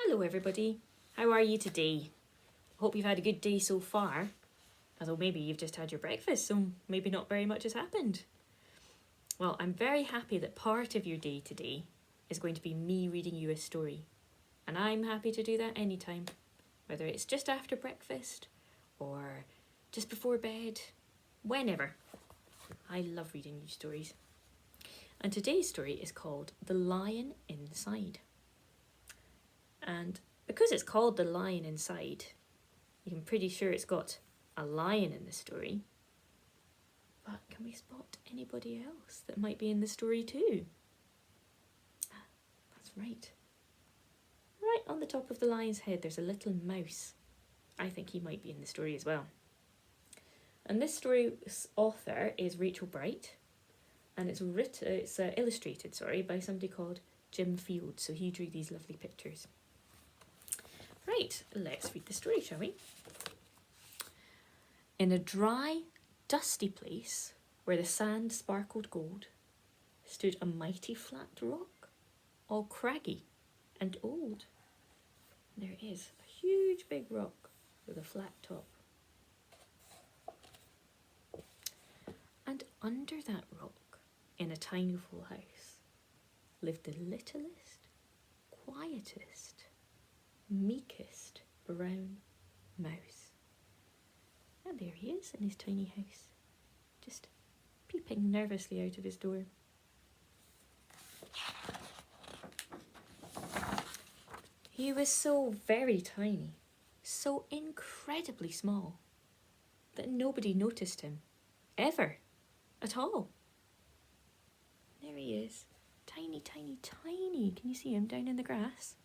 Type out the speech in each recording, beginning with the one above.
Hello everybody, how are you today? Hope you've had a good day so far. Although maybe you've just had your breakfast, so maybe not very much has happened. Well, I'm very happy that part of your day today is going to be me reading you a story. And I'm happy to do that anytime, whether it's just after breakfast or just before bed, whenever. I love reading you stories. And today's story is called The Lion Inside. And because it's called The Lion Inside, I'm pretty sure it's got a lion in the story. But can we spot anybody else that might be in the story too? That's right. Right on the top of the lion's head, there's a little mouse. I think he might be in the story as well. And this story's author is Rachel Bright, and it's illustrated by somebody called Jim Field. So he drew these lovely pictures. Right, let's read the story, shall we? In a dry, dusty place where the sand sparkled gold stood a mighty flat rock, all craggy and old. There it is, a huge big rock with a flat top. And under that rock, in a tiny full house, lived the littlest, quietest, meekest brown mouse. And there he is in his tiny house, just peeping nervously out of his door. He was so very tiny, so incredibly small, that nobody noticed him, ever, at all. There he is, tiny, tiny, tiny. Can you see him down in the grass?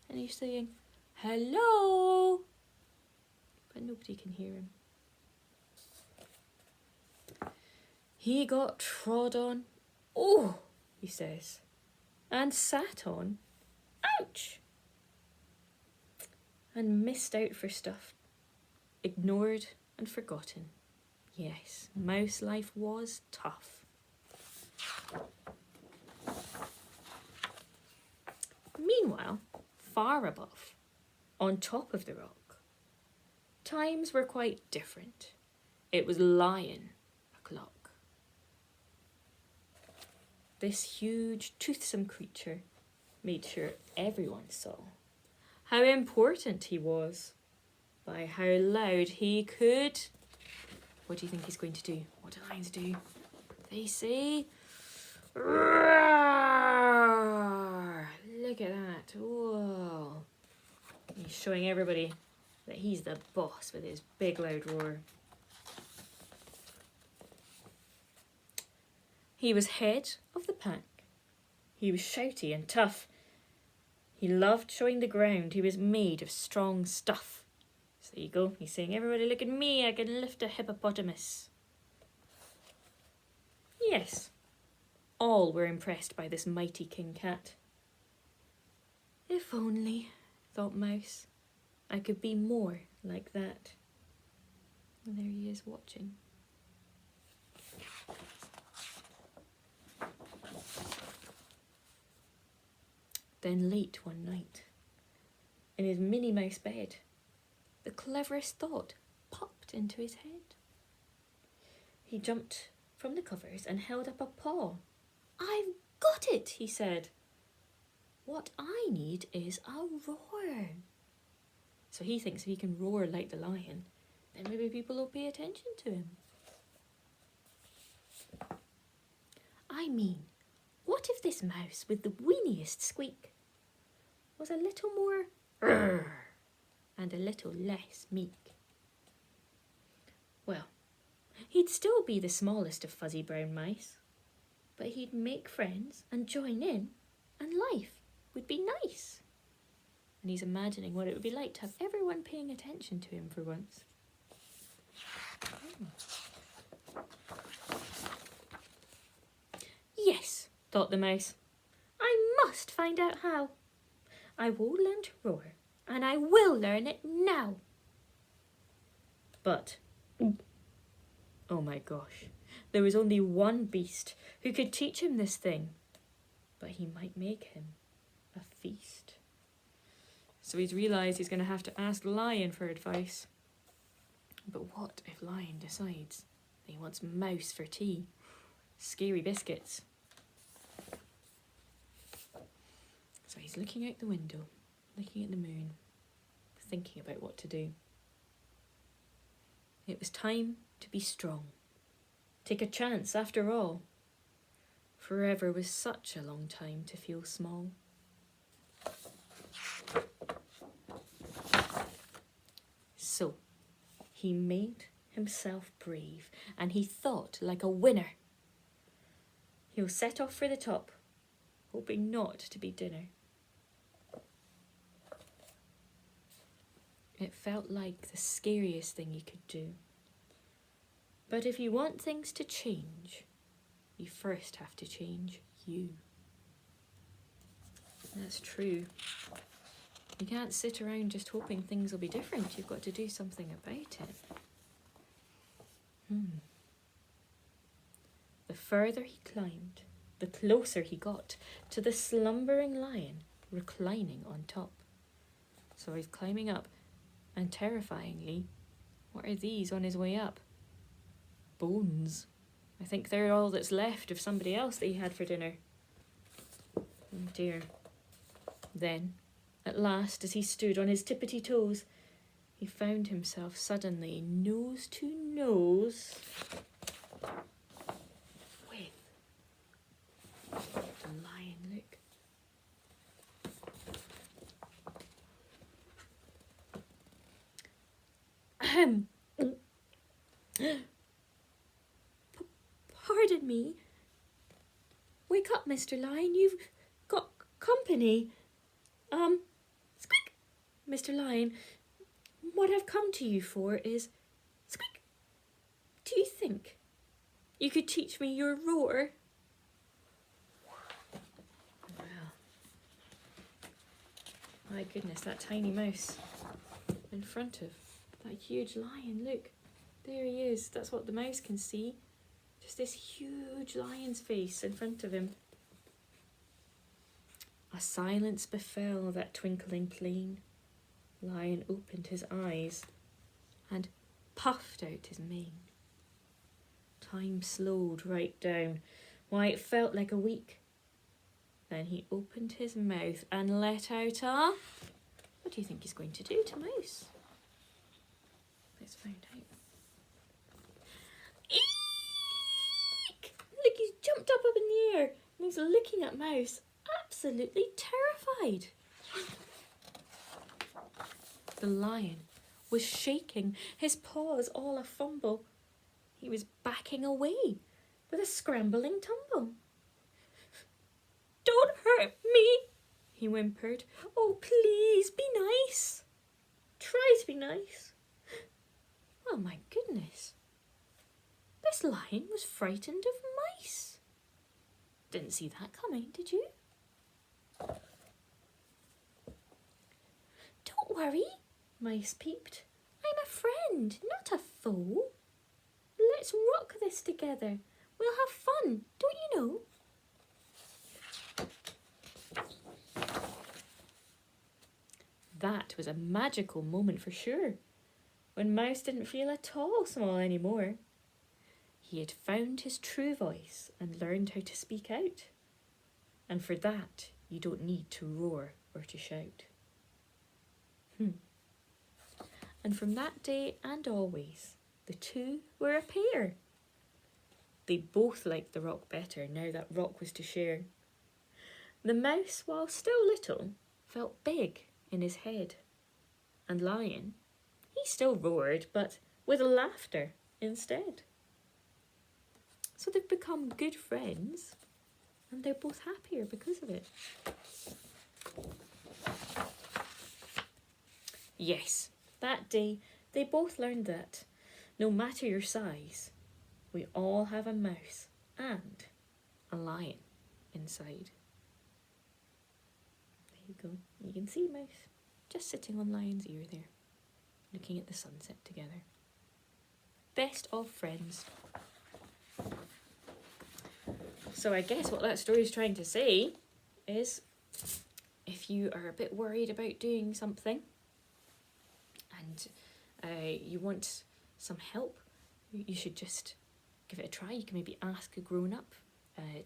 And he's saying, "Hello!" But nobody can hear him. He got trod on, "Oh," he says, and sat on, "Ouch," and missed out for stuff, ignored and forgotten. Yes, mouse life was tough. Meanwhile, far above, on top of the rock, times were quite different. It was lion o'clock. This huge, toothsome creature made sure everyone saw how important he was by how loud he could. What do you think he's going to do? What do lions do? They say, "Roar!" Look at that. Whoa. He's showing everybody that he's the boss with his big loud roar. He was head of the pack. He was shouty and tough. He loved showing the ground he was made of strong stuff. So there you go. He's saying, "Everybody look at me, I can lift a hippopotamus." Yes, all were impressed by this mighty king cat. If only, thought Mouse, I could be more like that. And there he is watching. Then late one night, in his Minnie Mouse bed, the cleverest thought popped into his head. He jumped from the covers and held up a paw. "I've got it," he said. "What I need is a roar." So he thinks if he can roar like the lion, then maybe people will pay attention to him. I mean, what if this mouse with the weeniest squeak was a little more "Rrr" and a little less meek? Well, he'd still be the smallest of fuzzy brown mice, but he'd make friends and join in, and life would be nice. And he's imagining what it would be like to have everyone paying attention to him for once. Yes, thought the mouse, I must find out how. I will learn to roar, and I will learn it now. But, oh my gosh, there was only one beast who could teach him this thing, but he might make him a feast. So he's realised he's going to have to ask Lion for advice. But what if Lion decides that he wants Mouse for tea? Scary biscuits. So he's looking out the window, looking at the moon, thinking about what to do. It was time to be strong. Take a chance after all. Forever was such a long time to feel small. So, he made himself brave, and he thought like a winner. He'll set off for the top, hoping not to be dinner. It felt like the scariest thing you could do. But if you want things to change, you first have to change you. That's true. You can't sit around just hoping things will be different. You've got to do something about it. The further he climbed, the closer he got to the slumbering lion reclining on top. So he's climbing up, and terrifyingly, what are these on his way up? Bones. I think they're all that's left of somebody else that he had for dinner. Oh dear. Then, at last, as he stood on his tippity toes, he found himself suddenly nose to nose with the lion. Look. Pardon me. Wake up, Mr. Lion. You've got company. Squeak! Mr. Lion, what I've come to you for is... Squeak! Do you think you could teach me your roar? Well, my goodness, that tiny mouse in front of that huge lion. Look, there he is. That's what the mouse can see. Just this huge lion's face in front of him. A silence befell that twinkling plain. Lion opened his eyes and puffed out his mane. Time slowed right down. Why, it felt like a week. Then he opened his mouth and let out a... What do you think he's going to do to Mouse? Let's find out. Eek! Look, he's jumped up in the air and he's looking at Mouse, absolutely terrified. The lion was shaking, his paws all a-fumble. He was backing away with a scrambling tumble. Don't hurt me, he whimpered. Oh, please, be nice. Try to be nice. Oh, my goodness. This lion was frightened of mice. Didn't see that coming, did you? Don't worry, Mice peeped. I'm a friend, not a foe. Let's rock this together. We'll have fun, don't you know? That was a magical moment for sure, when Mouse didn't feel at all small anymore. He had found his true voice and learned how to speak out. And for that, you don't need to roar or to shout. And from that day and always, the two were a pair. They both liked the rock better now that rock was to share. The mouse, while still little, felt big in his head. And Lion, he still roared, but with laughter instead. So they've become good friends, and they're both happier because of it. Yes, that day they both learned that no matter your size, we all have a mouse and a lion inside. There you go. You can see Mouse just sitting on Lion's ear there, looking at the sunset together. Best of friends. So I guess what that story is trying to say is, if if you are a bit worried about doing something and you want some help, you should just give it a try. You can maybe ask a grown-up,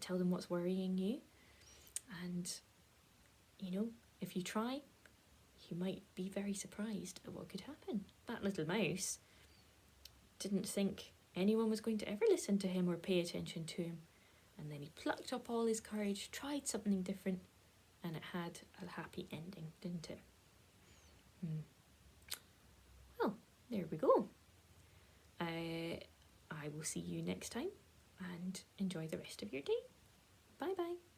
tell them what's worrying you, and if you try, you might be very surprised at what could happen. That little mouse didn't think anyone was going to ever listen to him or pay attention to him, and then he plucked up all his courage, tried something different, and it had a happy ending, didn't it? Well, there we go. I will see you next time, and enjoy the rest of your day. Bye bye.